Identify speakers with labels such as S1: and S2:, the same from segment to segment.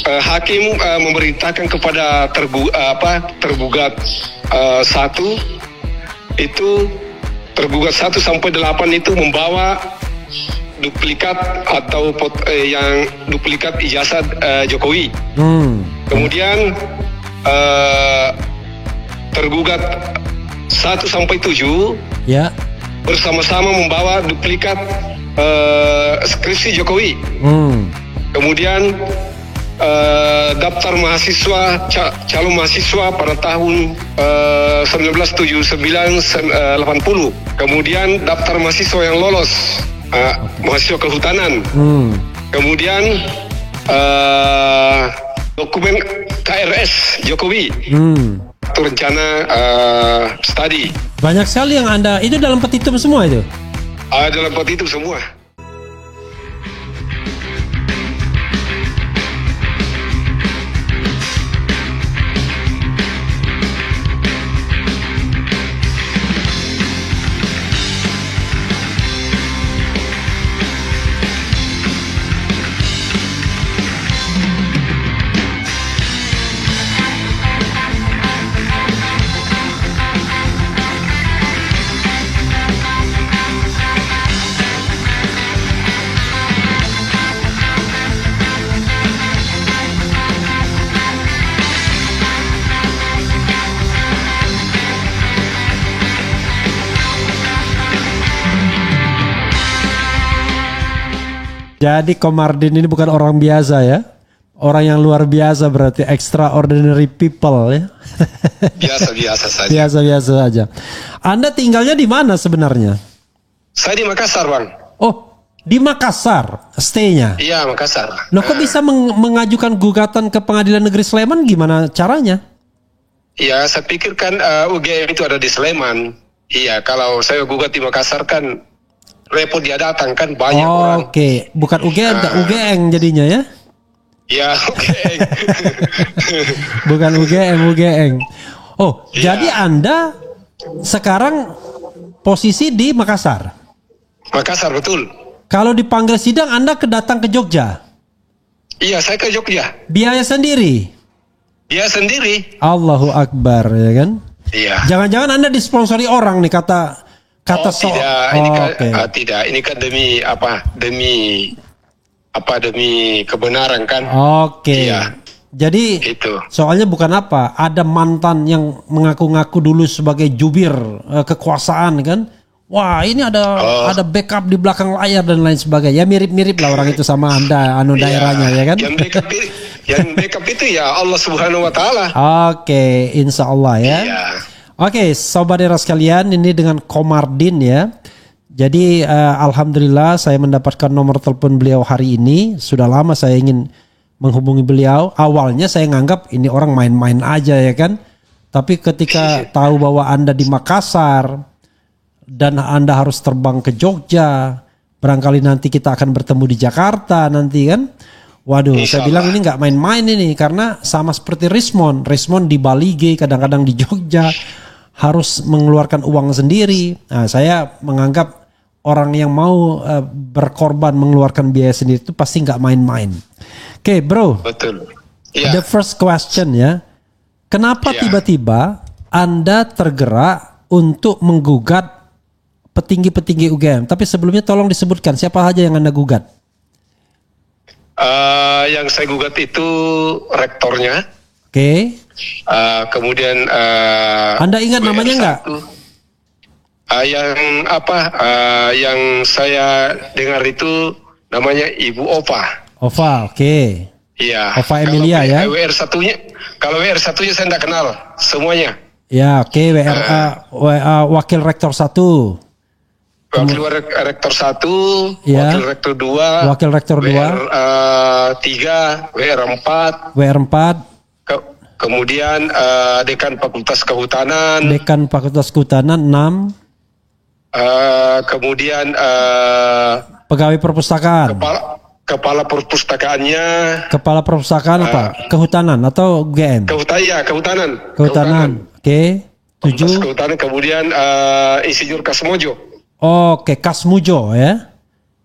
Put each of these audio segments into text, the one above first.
S1: hakim memerintahkan kepada tergugat 1 itu tergugat 1 sampai 8 itu membawa duplikat atau yang duplikat ijazah Jokowi. Kemudian tergugat 1 sampai 7
S2: ya
S1: bersama-sama membawa duplikat skripsi Jokowi. Kemudian daftar mahasiswa calon mahasiswa pada tahun 1979-80. Kemudian daftar mahasiswa yang lolos mahasiswa kehutanan. Kemudian dokumen KRS Jokowi. Itu rencana studi.
S2: Banyak sekali yang Anda itu dalam petitum semua itu.
S1: Dalam petitum semua.
S2: Jadi Komardin ini bukan orang biasa ya. Orang yang luar biasa berarti extraordinary people ya.
S1: Biasa-biasa saja.
S2: Biasa-biasa saja. Anda tinggalnya di mana sebenarnya?
S1: Saya di Makassar, Bang.
S2: Oh, di Makassar stay-nya?
S1: Iya, Makassar.
S2: Loh, kok bisa mengajukan gugatan ke Pengadilan Negeri Sleman, gimana caranya?
S1: Iya, saya pikir kan UGM itu ada di Sleman. Iya, kalau saya gugat di Makassar kan repot dia datang kan banyak orang.
S2: Oke, bukan UGM jadinya ya?
S1: Ya, UGM.
S2: Bukan UGM. Oh, ya. Jadi Anda sekarang posisi di Makassar?
S1: Makassar, betul.
S2: Kalau dipanggil sidang Anda datang ke Jogja?
S1: Iya, saya ke Jogja.
S2: Biaya sendiri?
S1: Biaya sendiri.
S2: Allahu Akbar, ya kan?
S1: Iya.
S2: Jangan-jangan Anda disponsori orang nih kata
S1: tidak, ini kan tidak, ini kan demi kebenaran kan.
S2: Oke.
S1: Iya.
S2: Jadi
S1: itu.
S2: Soalnya bukan apa, ada mantan yang mengaku-ngaku dulu sebagai jubir kekuasaan kan. Wah, ini ada backup di belakang layar dan lain sebagainya. Ya mirip-mirip lah orang itu sama Anda daerahnya ya kan.
S1: Yang backup itu ya Allah Subhanahu wa taala.
S2: Oke, insya Allah ya.
S1: Iya.
S2: Oke, sobat era sekalian, ini dengan Komardin ya. Jadi alhamdulillah saya mendapatkan nomor telepon beliau hari ini. Sudah lama saya ingin menghubungi beliau. Awalnya saya nganggap ini orang main-main aja ya kan. Tapi ketika tahu bahwa Anda di Makassar dan Anda harus terbang ke Jogja, barangkali nanti kita akan bertemu di Jakarta nanti kan. Waduh, saya bilang ini nggak main-main ini karena sama seperti Rismond di Bali, kadang-kadang di Jogja. Harus mengeluarkan uang sendiri. Nah, saya menganggap orang yang mau berkorban mengeluarkan biaya sendiri itu pasti nggak main-main. Oke, bro.
S1: Betul.
S2: Yeah. The first question ya, kenapa tiba-tiba Anda tergerak untuk menggugat petinggi-petinggi UGM? Tapi sebelumnya tolong disebutkan siapa saja yang Anda gugat.
S1: Yang saya gugat itu rektornya.
S2: Oke.
S1: Kemudian
S2: Anda ingat namanya nggak?
S1: Yang saya dengar itu namanya Ibu Ova.
S2: Ova, oke.
S1: Iya.
S2: Ova Emilia ya.
S1: Kalau WR satunya saya tidak kenal semuanya.
S2: Ya, oke. Wakil Rektor 1.
S1: Wakil Rektor 1,
S2: ya.
S1: Wakil Rektor 2,
S2: Wakil Rektor 2,
S1: WR 3, WR 4,
S2: WR 4.
S1: Kemudian Dekan Fakultas Kehutanan.
S2: Dekan Fakultas Kehutanan 6.
S1: Kemudian
S2: pegawai perpustakaan.
S1: Kepala perpustakaannya.
S2: Kepala perpustakaan apa? Kehutanan atau UGM?
S1: Kehutanan.
S2: Oke. 7.
S1: Kehutanan. Kemudian Insinyur Kasmojo.
S2: Oke, Kasmujo ya.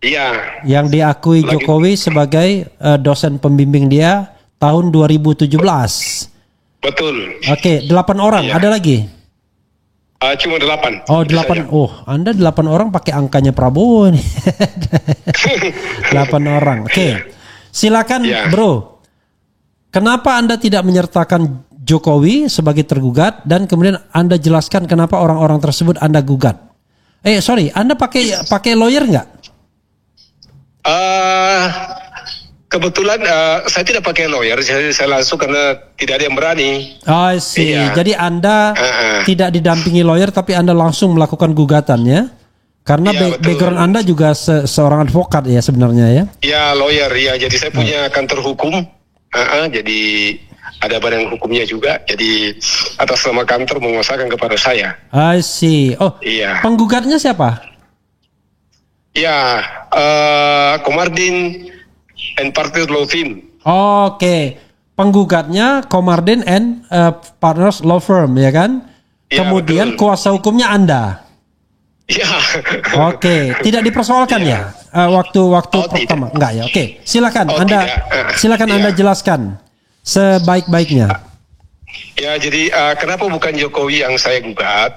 S1: Iya.
S2: Yang diakui Jokowi sebagai dosen pembimbing dia tahun 2017.
S1: Betul.
S2: Oke, 8 orang.
S1: Iya.
S2: Ada lagi?
S1: Cuma 8.
S2: Oh, 8. Oh, Anda 8 orang pakai angkanya Prabowo nih. 8 orang. Oke. Silakan,
S1: Ya.
S2: Bro. Kenapa Anda tidak menyertakan Jokowi sebagai tergugat dan kemudian Anda jelaskan kenapa orang-orang tersebut Anda gugat? Anda pakai lawyer nggak?
S1: Kebetulan saya tidak pakai lawyer, saya langsung karena tidak ada yang berani.
S2: I see.
S1: Iya.
S2: Jadi Anda tidak didampingi lawyer tapi Anda langsung melakukan gugatannya? Karena
S1: Iya, betul.
S2: background Anda juga seorang advokat ya sebenarnya ya?
S1: Ya, lawyer ya. Jadi saya punya kantor hukum. Jadi ada badan hukumnya juga. Jadi atas nama kantor menguasakan kepada saya.
S2: I see. Oh,
S1: Iya.
S2: penggugatnya siapa?
S1: Ya, Komardin and Partners Law Firm.
S2: Oke, penggugatnya Komardin and Partners Law Firm ya kan?
S1: Ya,
S2: Kemudian
S1: betul.
S2: kuasa hukumnya Anda.
S1: Ya.
S2: Oke, tidak dipersoalkan ya? Waktu pertama,
S1: tidak.
S2: enggak ya? Oke, silakan
S1: Oh,
S2: Anda,
S1: tidak.
S2: Anda
S1: Iya.
S2: jelaskan sebaik-baiknya.
S1: Ya, jadi kenapa bukan Jokowi yang saya gugat?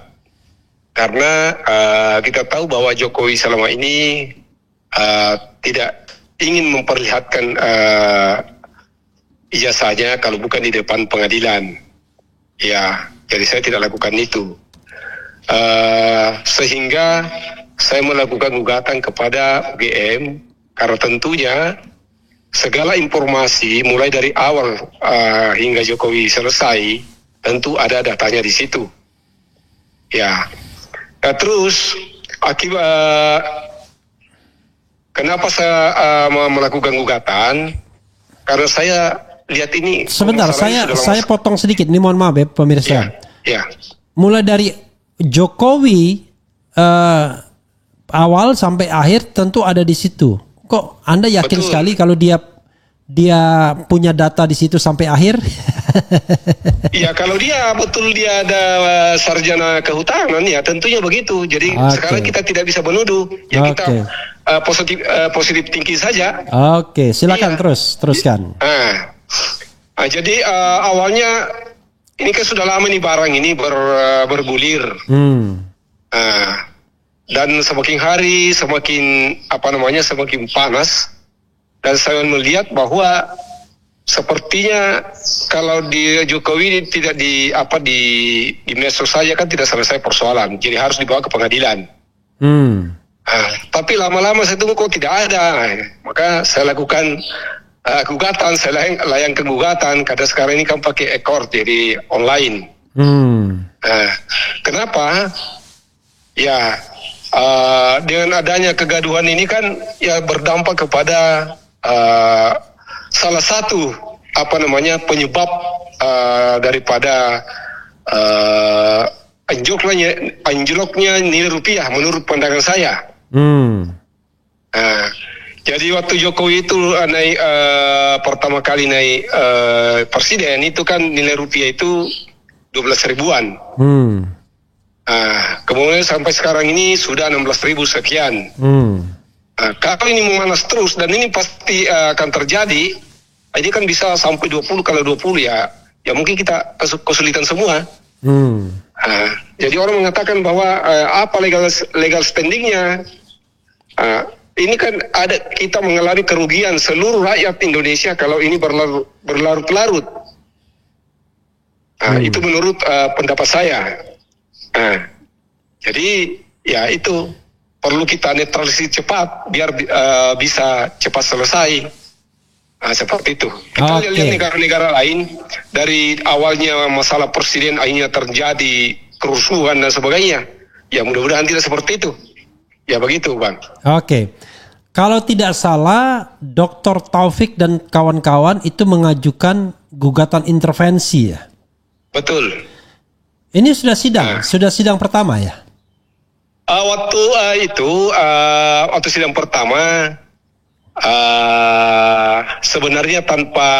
S1: Karena kita tahu bahwa Jokowi selama ini tidak ingin memperlihatkan ijazahnya kalau bukan di depan pengadilan. Ya, jadi saya tidak lakukan itu. Sehingga saya melakukan gugatan kepada UGM karena tentunya segala informasi mulai dari awal hingga Jokowi selesai tentu ada datanya di situ. Ya. Nah, terus kenapa saya melakukan gugatan? Karena saya lihat ini.
S2: Sebentar,
S1: masalahnya sudah
S2: saya
S1: lama.
S2: potong sedikit. Ini mohon maaf ya pemirsa.
S1: Ya.
S2: Mulai dari Jokowi awal sampai akhir tentu ada di situ. Kok Anda yakin
S1: Betul.
S2: sekali kalau dia punya data di situ sampai akhir?
S1: Ya, kalau dia ada sarjana kehutanan ya tentunya begitu. Jadi
S2: Oke.
S1: sekarang kita tidak bisa menuduh. Ya
S2: Oke.
S1: kita positif tinggi saja.
S2: Oke, silakan
S1: Iya.
S2: teruskan.
S1: Jadi awalnya ini kan sudah lama nih barang ini bergulir. Dan semakin hari semakin semakin panas. Dan saya melihat bahwa sepertinya kalau di Jokowi tidak di medsos saja kan tidak selesai persoalan. Jadi harus dibawa ke pengadilan. Tapi lama-lama saya tunggu kok tidak ada. Maka saya lakukan gugatan, saya layangkan gugatan karena sekarang ini kan pakai e-court jadi online. Kenapa? Ya, dengan adanya kegaduhan ini kan ya berdampak kepada salah satu penyebab daripada anjloknya nilai rupiah menurut pandangan saya. Jadi waktu Jokowi itu naik pertama kali naik presiden itu kan nilai rupiah itu 12 ribuan. Kemudian sampai sekarang ini sudah 16.000 sekian. Kalau ini memanas terus dan ini pasti akan terjadi, ini kan bisa sampai 20. Kalau 20 ya mungkin kita kesulitan semua. Jadi orang mengatakan bahwa apa legal standingnya? Ini kan kita mengalami kerugian seluruh rakyat Indonesia kalau ini berlarut-larut. Itu menurut pendapat saya. Jadi ya itu perlu kita netralisasi cepat biar bisa cepat selesai. Seperti itu. Kita lihat negara-negara lain dari awalnya masalah presiden akhirnya terjadi kerusuhan dan sebagainya. Ya mudah-mudahan tidak seperti itu. Ya begitu, Bang.
S2: Oke. Kalau tidak salah, Dr. Taufik dan kawan-kawan itu mengajukan gugatan intervensi ya? Betul. Ini sudah sidang pertama ya?
S1: Waktu sidang pertama sebenarnya tanpa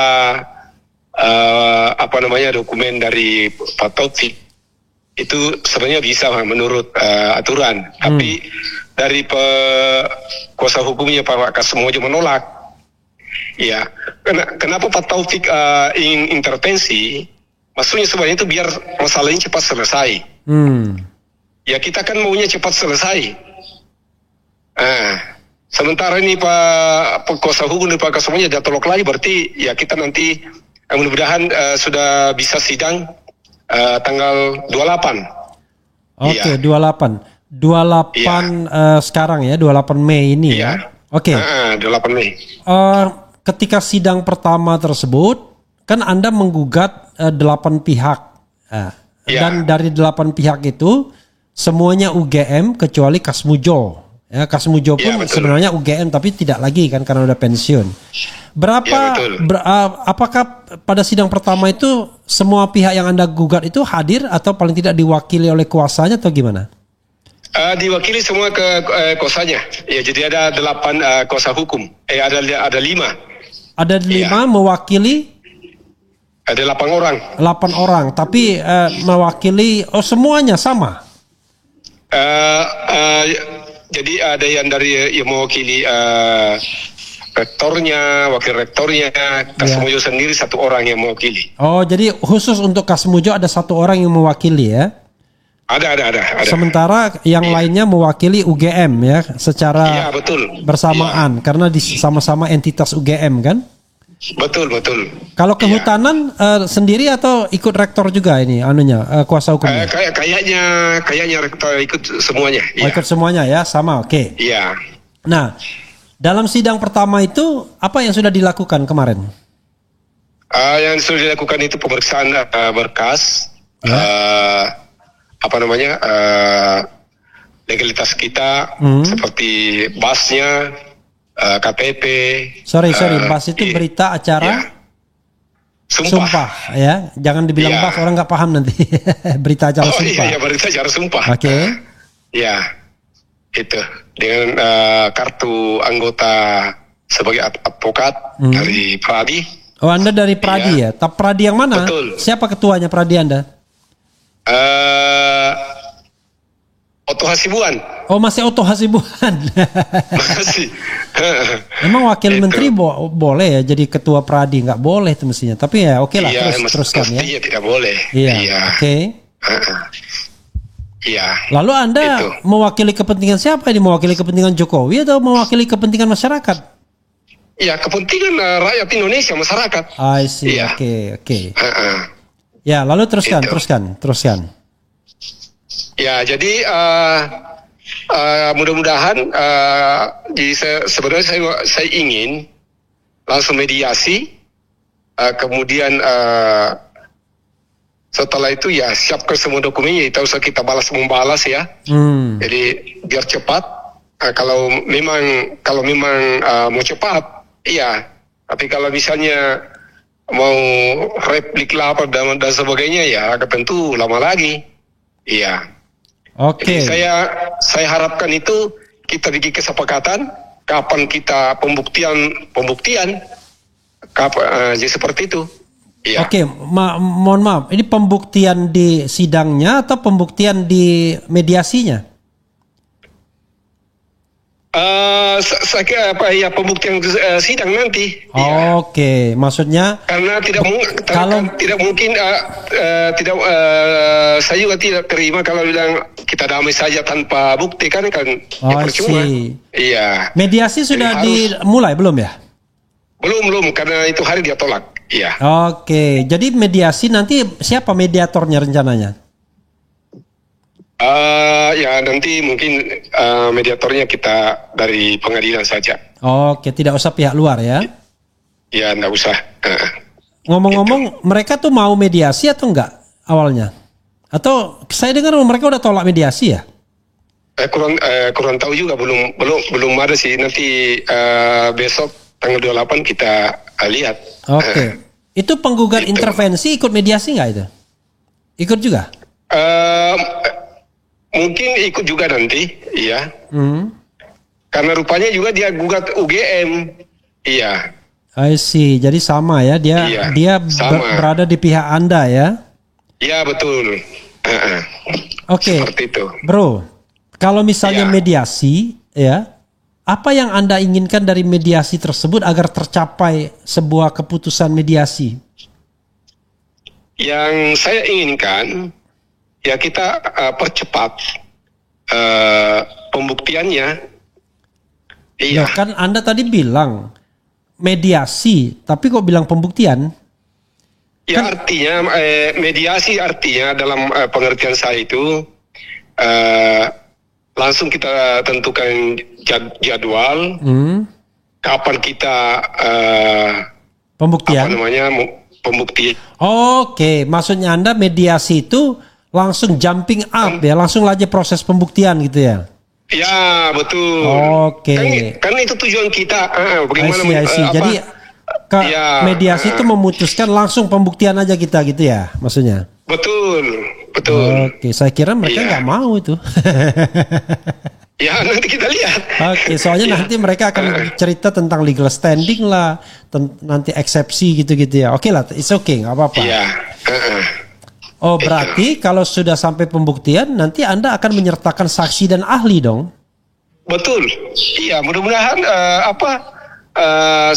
S1: dokumen dari Pak Taufik itu sebenarnya bisa menurut aturan, tapi dari kuasa hukumnya Pak Kasmojo menolak. Iya. Kenapa Pak Taufik ingin intervensi? Maksudnya sebenarnya itu biar masalah ini cepat selesai. Ya kita kan maunya cepat selesai. Sementara ini Pak kuasa hukum dan Pak Kasmonya jadwalok lagi, berarti ya kita nanti mudah-mudahan sudah bisa sidang tanggal 28.
S2: Oke, 28 sekarang ya, 28 Mei ini ya. Oke.
S1: 28 Mei.
S2: Ketika sidang pertama tersebut kan Anda menggugat 8 pihak. Dan dari 8 pihak itu semuanya UGM kecuali Kasmujo. Ya, Kasmujo pun sebenarnya UGM tapi tidak lagi kan karena udah pensiun. Apakah pada sidang pertama itu semua pihak yang Anda gugat itu hadir atau paling tidak diwakili oleh kuasanya atau gimana?
S1: Diwakili semua ke kuasanya. Ya, jadi ada 8 kuasa hukum. Ada 5.
S2: Ada 5 mewakili?
S1: Ada 8 orang.
S2: 8 orang, tapi mewakili semuanya sama.
S1: Jadi ada yang dari yang mewakili rektornya, wakil rektornya, Kasmujo sendiri 1 orang yang mewakili.
S2: Oh, jadi khusus untuk Kasmujo ada 1 orang yang mewakili ya?
S1: Ada.
S2: Sementara yang lainnya mewakili UGM ya, secara bersamaan karena sama-sama entitas UGM kan?
S1: Betul.
S2: Kalau kehutanan sendiri atau ikut rektor juga ini kuasa hukumnya?
S1: Kayaknya rektor ikut semuanya.
S2: Ikut semuanya ya, sama, oke.
S1: Iya.
S2: Nah, dalam sidang pertama itu apa yang sudah dilakukan kemarin?
S1: Yang sudah dilakukan itu pemeriksaan berkas, legalitas kita seperti basnya. KTP. Sorry,
S2: bas itu berita acara sumpah ya, jangan dibilang bas, orang nggak paham nanti. Berita acara sumpah.
S1: Iya, berita acara sumpah.
S2: Oke.
S1: Ya, itu dengan kartu anggota sebagai advokat dari Pradi.
S2: Oh, Anda dari Pradi ya? Tapi Pradi yang mana?
S1: Betul.
S2: Siapa ketuanya Pradi Anda?
S1: Oto Hasibuan.
S2: Oh, masih Oto Hasibuan.
S1: Masih.
S2: Emang wakil menteri boleh ya jadi ketua Pradi? Nggak boleh itu mestinya. Tapi ya oke lah, teruskan ya.
S1: Iya, tidak boleh.
S2: Iya. Oke.
S1: Iya.
S2: Lalu Anda mewakili kepentingan siapa ini? Mewakili kepentingan Jokowi atau mewakili kepentingan masyarakat?
S1: Iya, kepentingan rakyat Indonesia, masyarakat.
S2: I see. Oke. Ya, lalu teruskan.
S1: Ya, jadi mudah-mudahan sebenarnya saya ingin langsung mediasi, kemudian setelah itu ya siapkan semua dokumennya, tidak usah kita membalas ya. Jadi biar cepat. Kalau memang mau cepat, iya. Tapi kalau misalnya mau replik lapor dan sebagainya ya tentu lama lagi. Iya.
S2: Oke.
S1: Jadi saya harapkan itu kita bikin kesepakatan kapan kita pembuktian jadi seperti itu. Iya.
S2: Oke, mohon maaf, ini pembuktian di sidangnya atau pembuktian di mediasinya?
S1: Pembuktian sidang nanti.
S2: Oke, maksudnya
S1: karena tidak mungkin saya juga tidak terima kalau bilang kita damai saja tanpa bukti kan percuma. Iya.
S2: Mediasi sudah dimulai belum ya?
S1: Belum karena itu hari dia tolak. Iya.
S2: Oke, jadi mediasi nanti siapa mediatornya rencananya?
S1: Ya nanti mungkin mediatornya kita dari pengadilan saja.
S2: Oke, tidak usah pihak luar ya?
S1: Ya, enggak usah.
S2: Ngomong-ngomong, mereka tuh mau mediasi atau enggak awalnya? Atau saya dengar mereka udah tolak mediasi ya?
S1: Kurang tahu juga, belum ada sih. Nanti besok tanggal 28 kita lihat.
S2: Oke. Itu penggugat intervensi ikut mediasi nggak itu? Ikut juga?
S1: Mungkin ikut juga nanti, iya. Karena rupanya juga dia gugat UGM, iya.
S2: I see. Jadi sama ya, dia berada di pihak Anda ya?
S1: Iya betul.
S2: Oke.
S1: Seperti itu.
S2: Bro, kalau misalnya mediasi, ya, Apa yang Anda inginkan dari mediasi tersebut agar tercapai sebuah keputusan mediasi?
S1: Yang saya inginkan, ya kita percepat pembuktiannya. Iya.
S2: Ya, kan Anda tadi bilang mediasi, tapi kok bilang pembuktian?
S1: Ya artinya mediasi artinya dalam pengertian saya itu langsung kita tentukan jadwal kapan kita
S2: pembuktian.
S1: Pembuktian.
S2: Oke, maksudnya Anda mediasi itu langsung jumping up ya, langsung aja proses pembuktian gitu ya?
S1: Ya betul.
S2: Oke.
S1: Kan itu tujuan kita. Bagaimana?
S2: I see. Jadi mediasi itu memutuskan langsung pembuktian aja kita gitu ya, maksudnya?
S1: Betul.
S2: Oke, saya kira mereka nggak mau itu.
S1: Ya nanti kita lihat.
S2: Oke, soalnya nanti mereka akan cerita tentang legal standing lah, nanti eksepsi gitu-gitu ya. Oke lah, it's okay, nggak apa-apa.
S1: Iya.
S2: Oh berarti kalau sudah sampai pembuktian, nanti Anda akan menyertakan saksi dan ahli dong?
S1: Betul. Iya, mudah-mudahan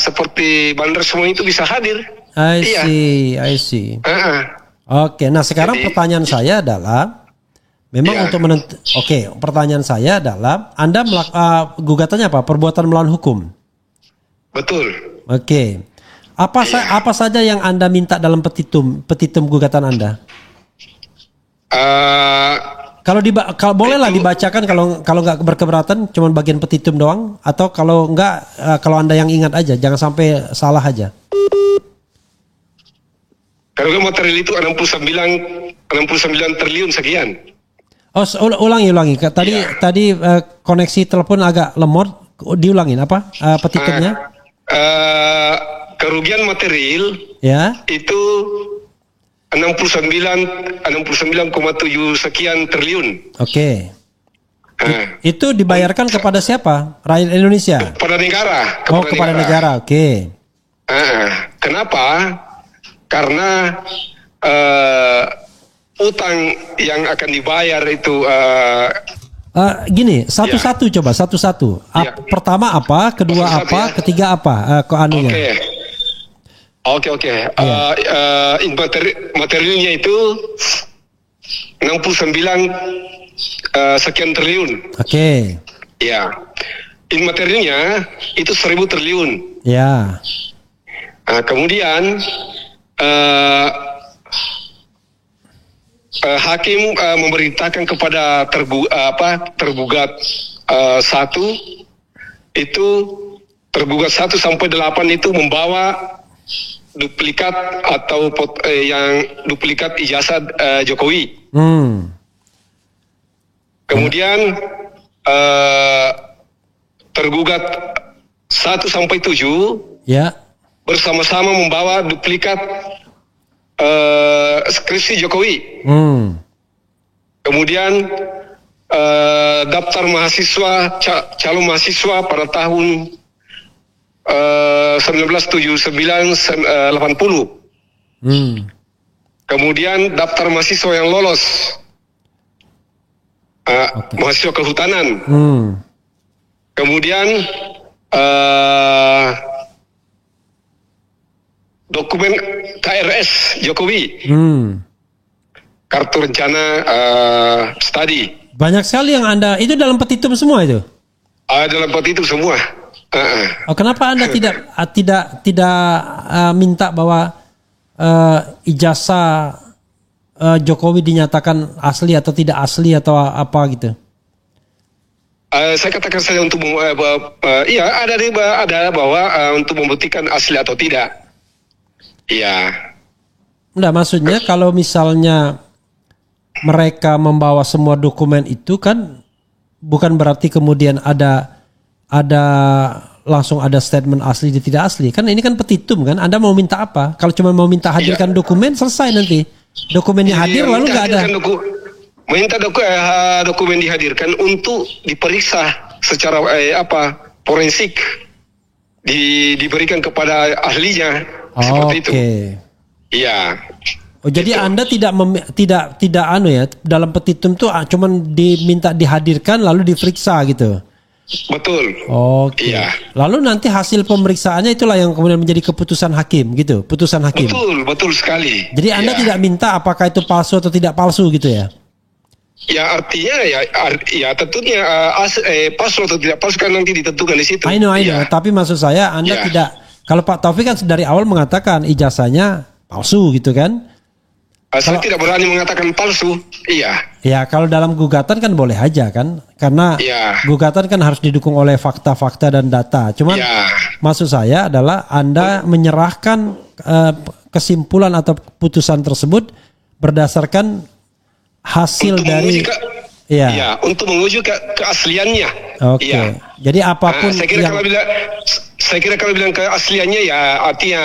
S1: seperti bandar semua itu bisa hadir.
S2: I see. Oke, nah sekarang pertanyaan saya adalah, memang untuk pertanyaan saya adalah, Anda gugatannya apa? Perbuatan melawan hukum.
S1: Betul.
S2: Oke. Apa saja yang Anda minta dalam petitum gugatan Anda? Kalau bolehlah dibacakan, kalau nggak berkeberatan cuman bagian petitum doang, atau kalau nggak kalau Anda yang ingat aja, jangan sampai salah aja.
S1: Kalau material itu 69 triliun sekian.
S2: Oh, ulangi. Tadi koneksi telepon agak lemot. Diulangin apa petitumnya?
S1: Kerugian material
S2: ya
S1: itu 69,7 sekian triliun.
S2: Oke. Itu dibayarkan kepada siapa? Rakyat Indonesia?
S1: Kepada negara.
S2: Kepada negara. Oke.
S1: Kenapa? Karena utang yang akan dibayar itu
S2: gini, satu-satu coba, satu-satu. Pertama apa, kedua apa, ketiga apa?
S1: Oke. Materialnya itu 69 sekian triliun.
S2: Oke.
S1: Ya. Materialnya itu 1000 triliun.
S2: Ya.
S1: Kemudian hakim memerintahkan kepada tergugat 1 itu, tergugat 1 sampai 8 itu membawa duplikat atau yang duplikat ijazah Jokowi. Kemudian tergugat 1 sampai 7 bersama-sama membawa duplikat skripsi Jokowi. Kemudian daftar mahasiswa, calon mahasiswa pada tahun 1979-80. Kemudian daftar mahasiswa yang lolos, mahasiswa kehutanan. Kemudian dokumen KRS Jokowi, kartu rencana studi.
S2: Banyak sekali yang Anda, itu dalam petitum semua itu?
S1: Dalam petitum semua.
S2: Kenapa Anda tidak minta bahwa ijazah Jokowi dinyatakan asli atau tidak asli atau apa gitu?
S1: Saya katakan saja untuk ada bahwa untuk membuktikan asli atau tidak. Iya.
S2: Enggak, maksudnya kalau misalnya mereka membawa semua dokumen itu kan bukan berarti kemudian ada langsung ada statement asli dan tidak asli. Kan ini kan petitum kan. Anda mau minta apa? Kalau cuma mau minta hadirkan dokumen, selesai nanti. Dokumennya hadir lalu nggak ada.
S1: Minta dokumen dihadirkan untuk diperiksa secara forensik, diberikan kepada ahlinya. Seperti itu. Iya.
S2: Oh, jadi itu. Anda tidak dalam petitum tuh cuman diminta dihadirkan lalu diperiksa gitu.
S1: Betul.
S2: Oke.
S1: Iya.
S2: Lalu nanti hasil pemeriksaannya itulah yang kemudian menjadi keputusan hakim gitu, putusan hakim.
S1: Betul sekali.
S2: Jadi Anda tidak minta apakah itu palsu atau tidak palsu gitu ya?
S1: Ya artinya ya tentunya palsu atau tidak palsu kan nanti ditentukan di situ.
S2: I know. Tapi maksud saya Anda tidak. Kalau Pak Taufik kan dari awal mengatakan ijazahnya palsu gitu kan?
S1: Saya tidak berani mengatakan palsu. Iya.
S2: Ya kalau dalam gugatan kan boleh aja kan, karena gugatan kan harus didukung oleh fakta-fakta dan data. Cuman maksud saya adalah Anda menyerahkan kesimpulan atau putusan tersebut berdasarkan hasil
S1: untuk
S2: dari
S1: untuk menguji keasliannya.
S2: Oke. Jadi apapun
S1: saya kira kalau bilang keasliannya ya artinya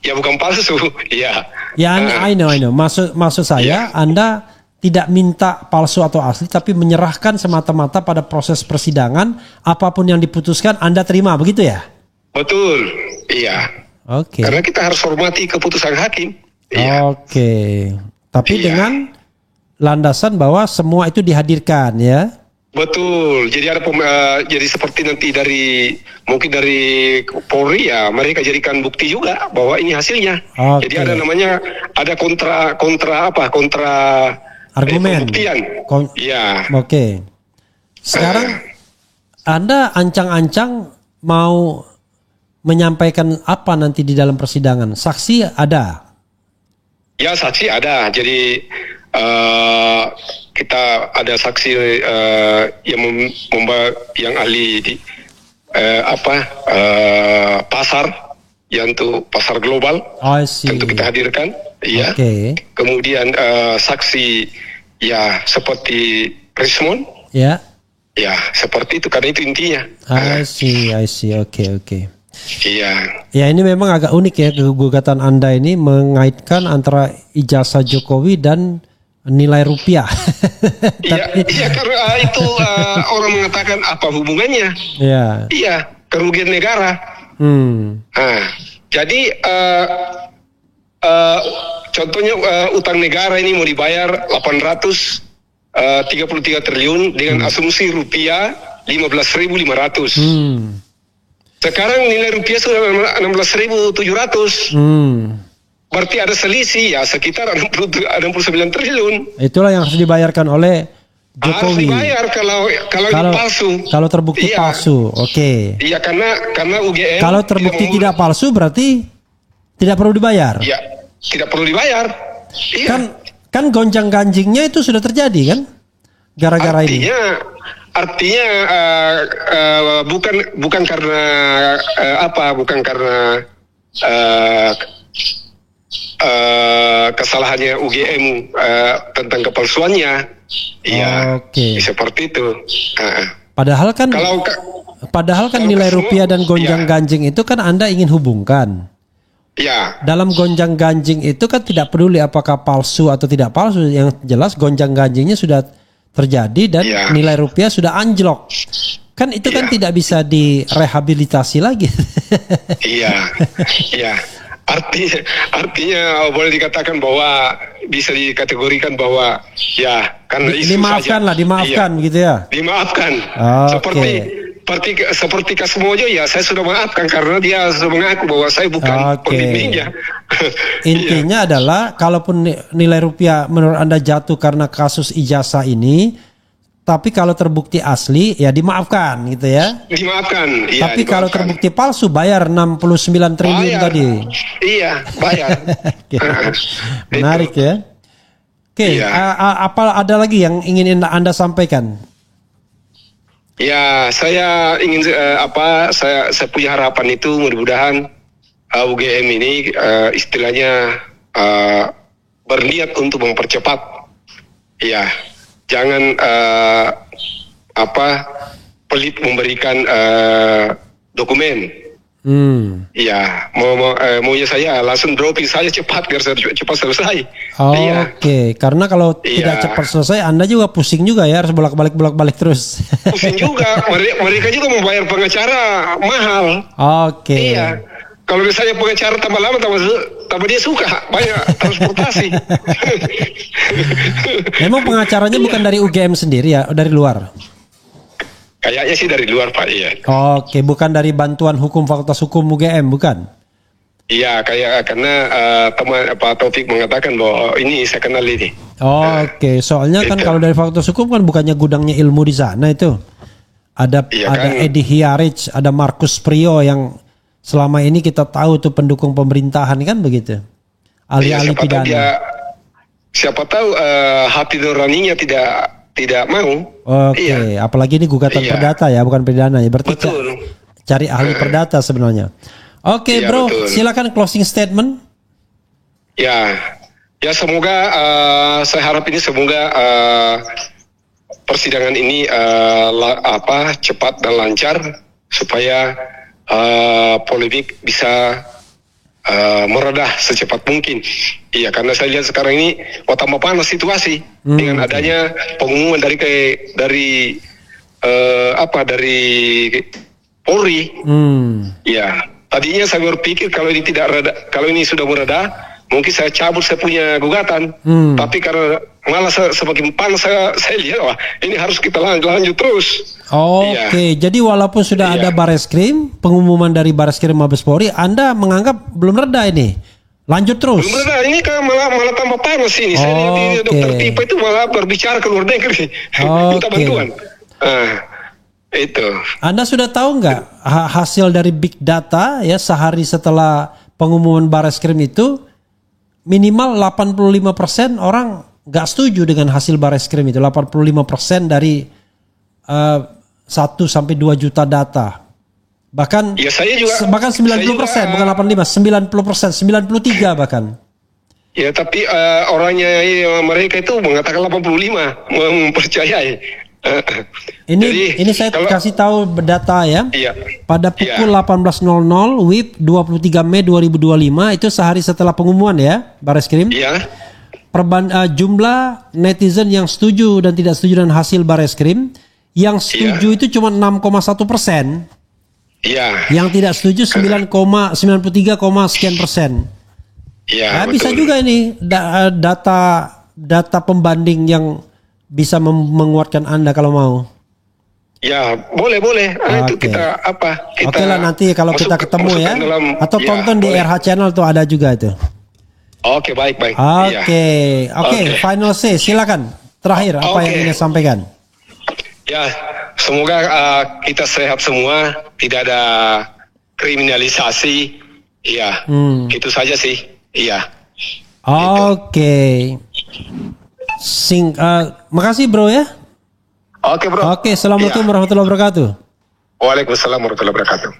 S1: ya bukan palsu. Iya.
S2: Ya, I know. Maksud saya Anda tidak minta palsu atau asli, tapi menyerahkan semata-mata pada proses persidangan, apapun yang diputuskan Anda terima, begitu ya?
S1: Betul, iya.
S2: Oke.
S1: Karena kita harus hormati keputusan hakim. Iya.
S2: Oke. Tapi dengan landasan bahwa semua itu dihadirkan, ya?
S1: Betul. Jadi ada jadi seperti nanti mungkin dari Polri ya mereka jadikan bukti juga bahwa ini hasilnya.
S2: Okay.
S1: Jadi ada namanya kontra
S2: argumen.
S1: Pembuktian. Iya.
S2: Oke. Sekarang Anda ancang-ancang mau menyampaikan apa nanti di dalam persidangan? Saksi ada?
S1: Ya, saksi ada. Jadi kita ada saksi yang ahli di pasar, yang untuk pasar global. Tentu kita hadirkan. Iya.
S2: Okay.
S1: Kemudian saksi ya seperti Rismon.
S2: Ya.
S1: Ya, seperti itu karena itu intinya.
S2: I see. Oke.
S1: Iya.
S2: Ya, ini memang agak unik ya, gugatan Anda ini mengaitkan antara ijazah Jokowi dan nilai rupiah.
S1: Iya, karena itu orang mengatakan apa hubungannya?
S2: Iya.
S1: Iya, kerugian negara. Jadi contohnya utang negara ini mau dibayar 833 triliun dengan asumsi rupiah 15.500. Sekarang nilai rupiah sudah 16.700. Berarti ada selisih ya sekitar 69 triliun.
S2: Itulah yang harus dibayarkan oleh Jokowi.
S1: Harus dibayar kalau ini palsu.
S2: Kalau terbukti palsu, oke.
S1: Iya, karena UGM.
S2: Kalau terbukti tidak palsu berarti tidak perlu dibayar.
S1: Iya, tidak perlu dibayar. Iya.
S2: Kan gonjang-ganjingnya itu sudah terjadi kan? Gara-gara ini.
S1: Artinya bukan karena bukan karena kesalahannya UGM tentang kepalsuannya. Iya. Oke. Seperti itu.
S2: Padahal kan nilai rupiah dan gonjang-ganjing itu kan Anda ingin hubungkan.
S1: Ya.
S2: Dalam gonjang-ganjing itu kan tidak peduli apakah palsu atau tidak palsu, yang jelas gonjang-ganjingnya sudah terjadi dan nilai rupiah sudah anjlok. Kan itu kan tidak bisa direhabilitasi lagi. Iya.
S1: Artinya boleh dikatakan bahwa bisa dikategorikan bahwa karena isu
S2: dimaafkan gitu ya.
S1: Dimaafkan. Seperti Kasmojo saya sudah maafkan karena dia sudah mengaku bahwa saya bukan pembimbingnya.
S2: Intinya adalah kalaupun nilai rupiah menurut Anda jatuh karena kasus ijazah ini, tapi kalau terbukti asli ya dimaafkan gitu ya.
S1: Dimaafkan.
S2: Tapi kalau terbukti palsu bayar 69 triliun tadi.
S1: Iya, bayar.
S2: Menarik ya. Oke, apa ada lagi yang ingin Anda sampaikan?
S1: Ya, saya ingin saya punya harapan itu mudah-mudahan UGM ini istilahnya berniat untuk mempercepat. Ya, jangan pelit memberikan dokumen. Iya, maunya saya langsung dropping saja cepat biar cepat selesai.
S2: Oke. Karena kalau tidak cepat selesai, Anda juga pusing juga ya, harus bolak-balik terus.
S1: Pusing juga, mereka juga membayar pengacara mahal.
S2: Oke.
S1: Iya. Kalau misalnya pengacara tambah lama, tambah dia suka banyak transportasi.
S2: Memang pengacaranya bukan dari UGM sendiri ya, dari luar?
S1: Kayaknya sih dari luar Pak, iya.
S2: Oke, bukan dari bantuan hukum Fakultas Hukum UGM, bukan?
S1: Iya, kayak karena teman Pak Taufik mengatakan bahwa ini saya kenal ini.
S2: Oke, soalnya kan
S1: Itu.
S2: kalau dari Fakultas Hukum kan bukannya gudangnya ilmu di sana itu. Ada
S1: Iya
S2: ada
S1: kan?
S2: Edi Hiarich, ada Markus Prio yang selama ini kita tahu tuh pendukung pemerintahan kan begitu. Ahli-ahli
S1: siapa tahu
S2: pidana.
S1: siapa tahu hati nuraninya tidak mau.
S2: Oke, apalagi ini gugatan
S1: Iya.
S2: perdata ya, bukan pidana ya. Berarti
S1: Betul.
S2: cari ahli perdata sebenarnya. Oke,
S1: Iya,
S2: bro,
S1: betul.
S2: silakan closing statement.
S1: Ya, ya semoga saya harap ini semoga persidangan ini cepat dan lancar supaya polemik bisa meredah secepat mungkin. Iya, karena saya lihat sekarang ini tambah panas situasi dengan adanya pengumuman dari Polri. Iya, tadinya saya berpikir kalau ini sudah mereda, mungkin saya cabut saya punya gugatan. Tapi karena malah semakin panas saya lihat wah ini harus kita lanjut terus.
S2: Oke, jadi walaupun sudah ada Bareskrim, pengumuman dari Bareskrim Mabes Polri, Anda menganggap belum reda ini, lanjut terus.
S1: Belum reda, ini kan malah tambah panas ini. Saya lihat ini dokter Tipa itu malah berbicara ke luar negeri, minta bantuan. Itu. Anda
S2: sudah tahu nggak hasil dari big data ya sehari setelah pengumuman Bareskrim itu minimal 85% orang nggak setuju dengan hasil Bareskrim itu. 85% dari 1 sampai 2 juta data. Bahkan
S1: ya saya juga,
S2: bahkan 90%, bukan 85, 90%, 93 bahkan.
S1: Ya tapi orangnya mereka itu mengatakan 85 mempercayai.
S2: Ini saya kasih tahu data ya.
S1: Iya.
S2: Pada pukul 18.00 WIB 23 Mei 2025 itu sehari setelah pengumuman ya Bareskrim.
S1: Iya.
S2: Jumlah netizen yang setuju dan tidak setuju dengan hasil Bareskrim, yang setuju itu cuma 6,1%.
S1: Iya.
S2: Yang tidak setuju 93, sekian persen.
S1: Iya.
S2: Nah, bisa juga ini data pembanding yang bisa menguatkan Anda kalau mau.
S1: Ya, boleh. Itu kita
S2: Oke lah, nanti kalau kita ketemu ya. Atau tonton di RH Channel tuh ada juga itu.
S1: Oke, baik.
S2: Oke, final say, silakan. Terakhir apa yang ingin sampaikan?
S1: Ya, semoga kita sehat semua, tidak ada kriminalisasi. Iya, itu saja sih. Iya.
S2: Oke. Makasih bro ya.
S1: Oke bro.
S2: Oke, assalamualaikum warahmatullahi wabarakatuh.
S1: Waalaikumsalam warahmatullahi wabarakatuh.